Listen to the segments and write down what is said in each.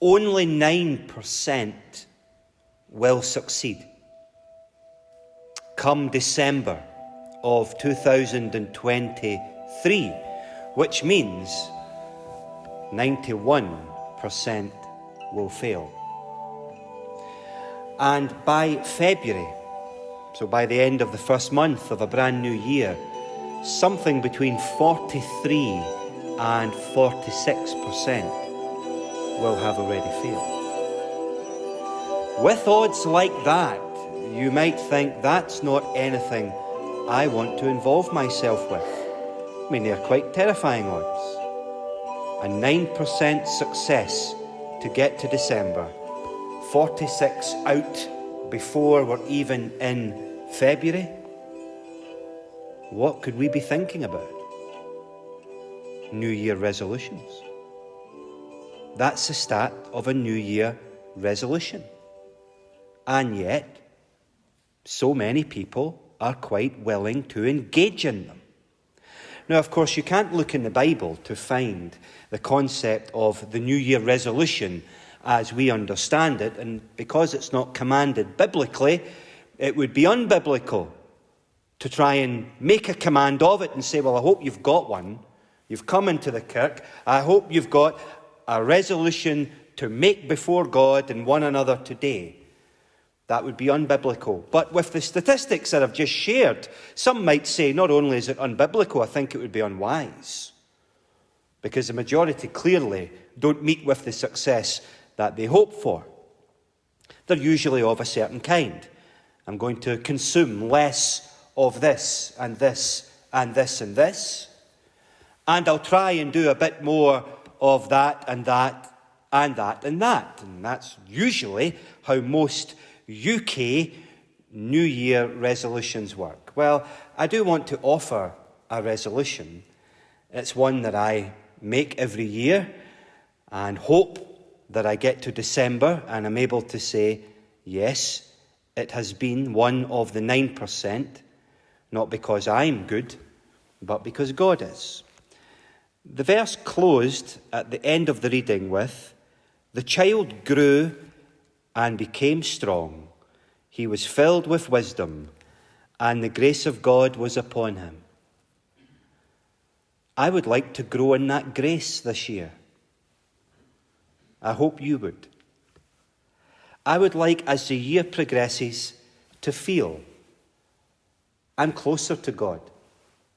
only 9% will succeed. Come December of 2023, which means 91% will fail. And by February, so by the end of the first month of a brand new year, something between 43 and 46% will have already failed. With odds like that, you might think that's not anything I want to involve myself with. I mean, they're quite terrifying odds. A 9% success to get to December, 46 out before we're even in February. What could we be thinking about? New Year resolutions. That's the start of a New Year resolution. And yet, so many people are quite willing to engage in them. Now, of course, you can't look in the Bible to find the concept of the New Year resolution as we understand it, and because it's not commanded biblically, it would be unbiblical to try and make a command of it and say, well, I hope you've got one. You've come into the kirk. I hope you've got a resolution to make before God and one another today. That would be unbiblical. But with the statistics that I've just shared, some might say not only is it unbiblical, I think it would be unwise. Because the majority clearly don't meet with the success that they hope for. They're usually of a certain kind. I'm going to consume less of this and this and this and this. And I'll try and do a bit more of that and that and that and that. And that's usually how most UK New Year resolutions work. Well, I do want to offer a resolution. It's one that I make every year and hope that I get to December and I'm able to say, yes, it has been one of the 9%, not because I'm good, but because God is. The verse closed at the end of the reading with, "The child grew and became strong. He was filled with wisdom, and the grace of God was upon him." I would like to grow in that grace this year. I hope you would. I would like, as the year progresses, to feel I'm closer to God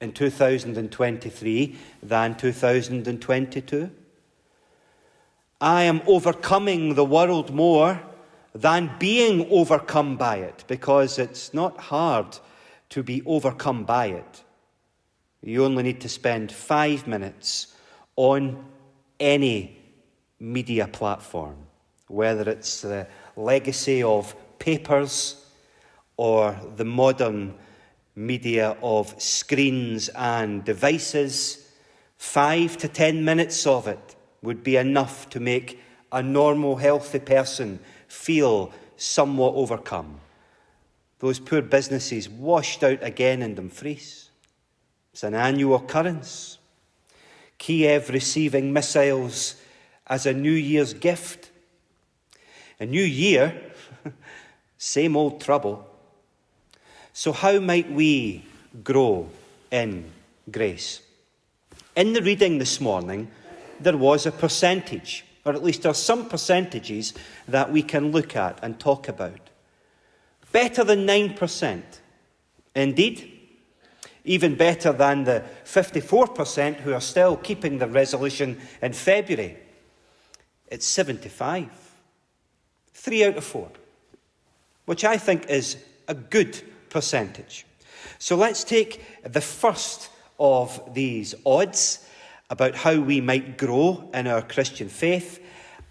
in 2023 than 2022. I am overcoming the world more than being overcome by it, because it's not hard to be overcome by it. You only need to spend 5 minutes on any media platform, whether it's the legacy of papers or the modern media of screens and devices. 5 to 10 minutes of it would be enough to make a normal, healthy person feel somewhat overcome. Those poor businesses washed out again in Dumfries. It's an annual occurrence. Kiev receiving missiles as a New Year's gift. A new year, same old trouble. So how might we grow in grace? In the reading this morning, there was a percentage, or at least there are some percentages that we can look at and talk about. Better than 9%. Indeed, even better than the 54% who are still keeping the resolution in February. It's 75. 3 out of 4, which I think is a good percentage. So let's take the first of these odds about how we might grow in our Christian faith,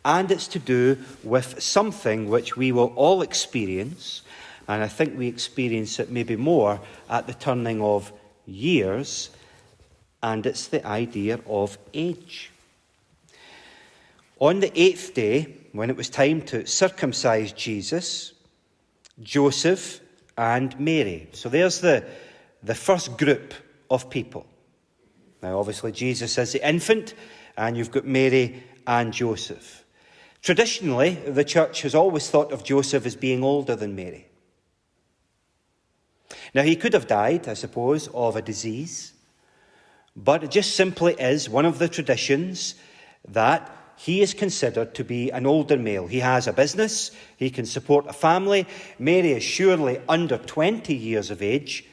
and it's to do with something which we will all experience, and I think we experience it maybe more at the turning of years, and it's the idea of age. On the 8th day, when it was time to circumcise Jesus, Joseph and Mary. So there's the first group of people. Now, obviously, Jesus is the infant, and you've got Mary and Joseph. Traditionally, the church has always thought of Joseph as being older than Mary. Now, he could have died, I suppose, of a disease, but it just simply is one of the traditions that he is considered to be an older male. He has a business, he can support a family. Mary is surely under 20 years of age.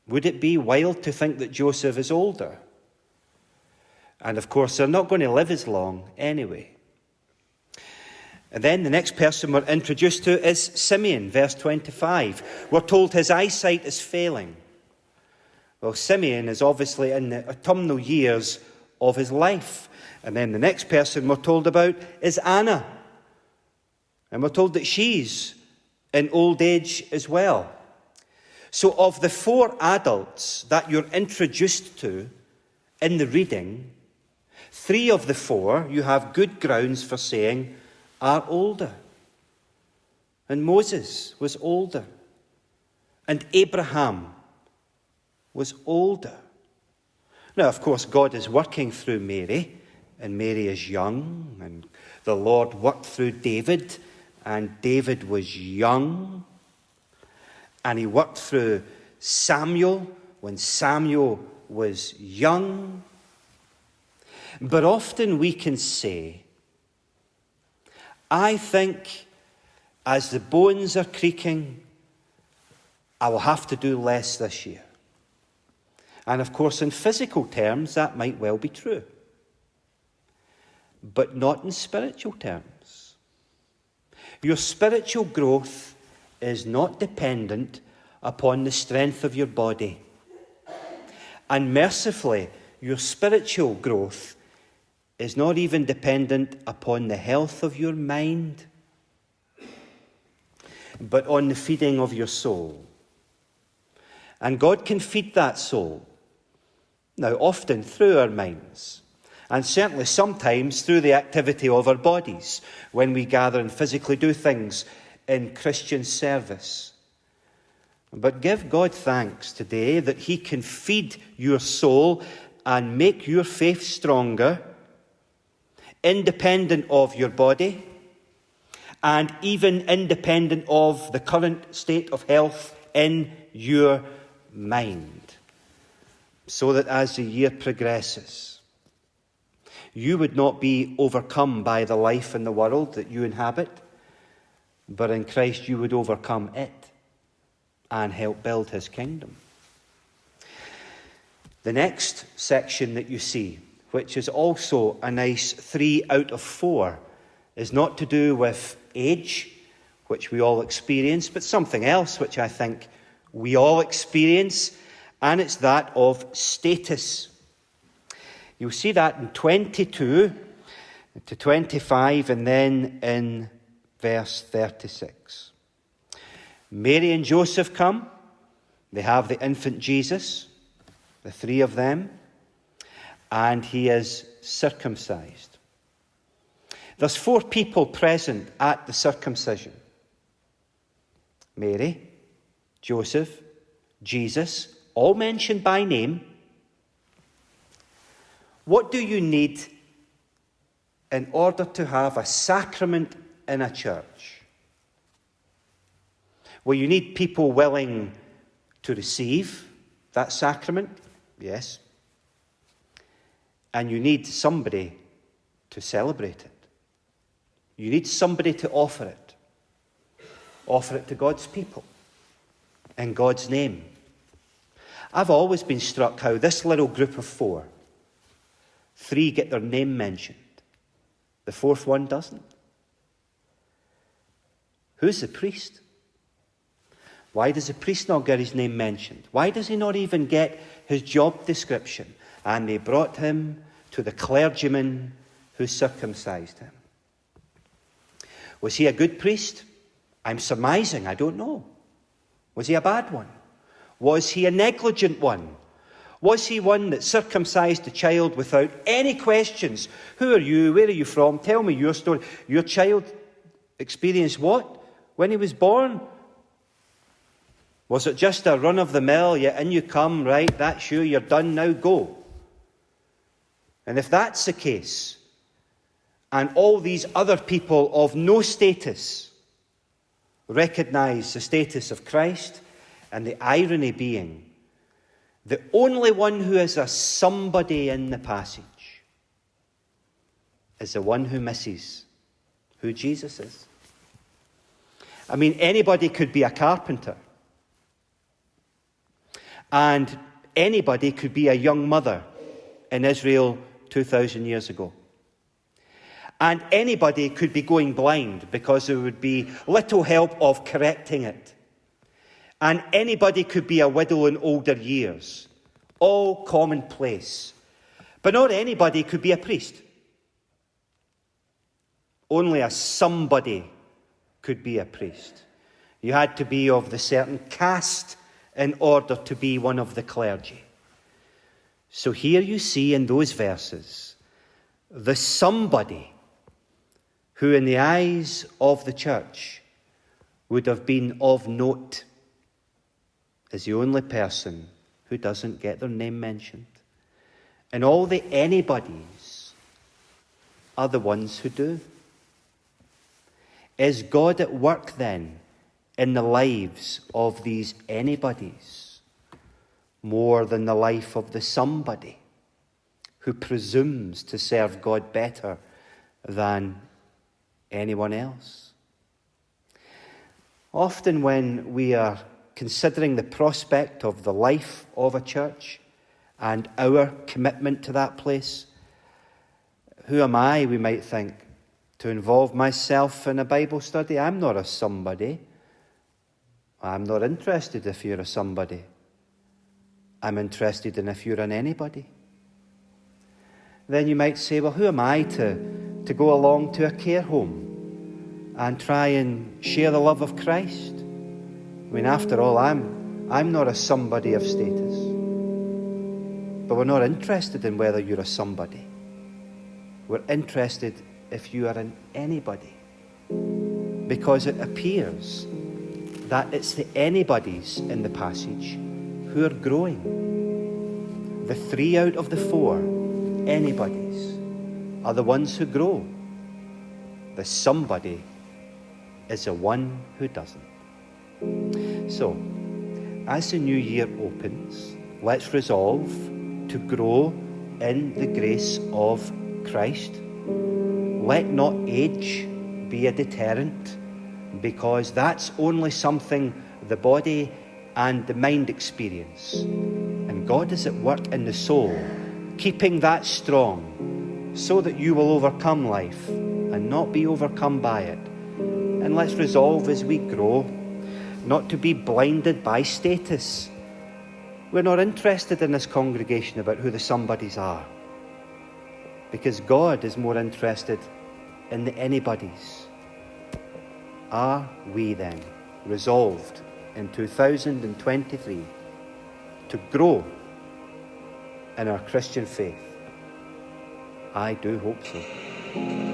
Would it be wild to think that Joseph is older? And of course, they're not going to live as long anyway. And then the next person we're introduced to is Simeon, verse 25. We're told his eyesight is failing. Well, Simeon is obviously in the autumnal years of his life. And then the next person we're told about is Anna. And we're told that she's in old age as well. So of the 4 adults that you're introduced to in the reading, 3 of the 4 you have good grounds for saying are older. And Moses was older. And Abraham was older. Now, of course, God is working through Mary, and Mary is young, and the Lord worked through David, and David was young, and he worked through Samuel when Samuel was young. But often we can say, I think as the bones are creaking, I will have to do less this year. And of course, in physical terms, that might well be true. But not in spiritual terms. Your spiritual growth is not dependent upon the strength of your body. And mercifully, your spiritual growth is not even dependent upon the health of your mind, but on the feeding of your soul. And God can feed that soul. Now, often through our minds, and certainly sometimes through the activity of our bodies, when we gather and physically do things in Christian service. But give God thanks today that he can feed your soul and make your faith stronger, independent of your body, and even independent of the current state of health in your mind. So that as the year progresses, you would not be overcome by the life in the world that you inhabit, but in Christ you would overcome it and help build his kingdom. The next section that you see, which is also a nice 3 out of 4, is not to do with age, which we all experience, but something else which I think we all experience, and it's that of status. You'll see that in 22 to 25 and then in verse 36. Mary and Joseph come. They have the infant Jesus, the 3 of them, and he is circumcised. There's 4 people present at the circumcision. Mary, Joseph, Jesus, all mentioned by name. What do you need in order to have a sacrament in a church? Well, you need people willing to receive that sacrament, yes. And you need somebody to celebrate it. You need somebody to offer it. Offer it to God's people in God's name. I've always been struck how this little group of 4, 3 get their name mentioned. The 4th one doesn't. Who's the priest? Why does the priest not get his name mentioned? Why does he not even get his job description? And they brought him to the clergyman who circumcised him. Was he a good priest? I'm surmising, I don't know. Was he a bad one? Was he a negligent one? Was he one that circumcised the child without any questions? Who are you? Where are you from? Tell me your story. Your child experienced what when he was born? Was it just a run-of-the-mill, yeah, in you come, right, that's you, you're done, now go? And if that's the case, and all these other people of no status recognize the status of Christ, and the irony being the only one who is a somebody in the passage is the one who misses who Jesus is. I mean, anybody could be a carpenter, and anybody could be a young mother in Israel 2,000 years ago. And anybody could be going blind because there would be little help of correcting it. And anybody could be a widow in older years. All commonplace. But not anybody could be a priest. Only a somebody could be a priest. You had to be of the certain caste in order to be one of the clergy. So here you see in those verses the somebody who in the eyes of the church would have been of note is the only person who doesn't get their name mentioned. And all the anybodies are the ones who do. Is God at work then in the lives of these anybodies more than the life of the somebody who presumes to serve God better than anyone else? Often when we are considering the prospect of the life of a church and our commitment to that place, who am I, we might think, to involve myself in a Bible study? I'm not a somebody. I'm not interested if you're a somebody. I'm interested in if you're an anybody. Then you might say, well, who am I to go along to a care home and try and share the love of Christ? I mean, after all, I'm not a somebody of status. But we're not interested in whether you're a somebody. We're interested if you are an anybody. Because it appears that it's the anybodies in the passage who are growing. The 3 out of the 4 anybodies are the ones who grow. The somebody is the one who doesn't. So, as the new year opens, let's resolve to grow in the grace of Christ. Let not age be a deterrent, because that's only something the body and the mind experience. And God is at work in the soul, keeping that strong, so that you will overcome life and not be overcome by it. And let's resolve as we grow not to be blinded by status. We're not interested in this congregation about who the somebodies are, because God is more interested in the anybodies. Are we then resolved in 2023 to grow in our Christian faith? I do hope so.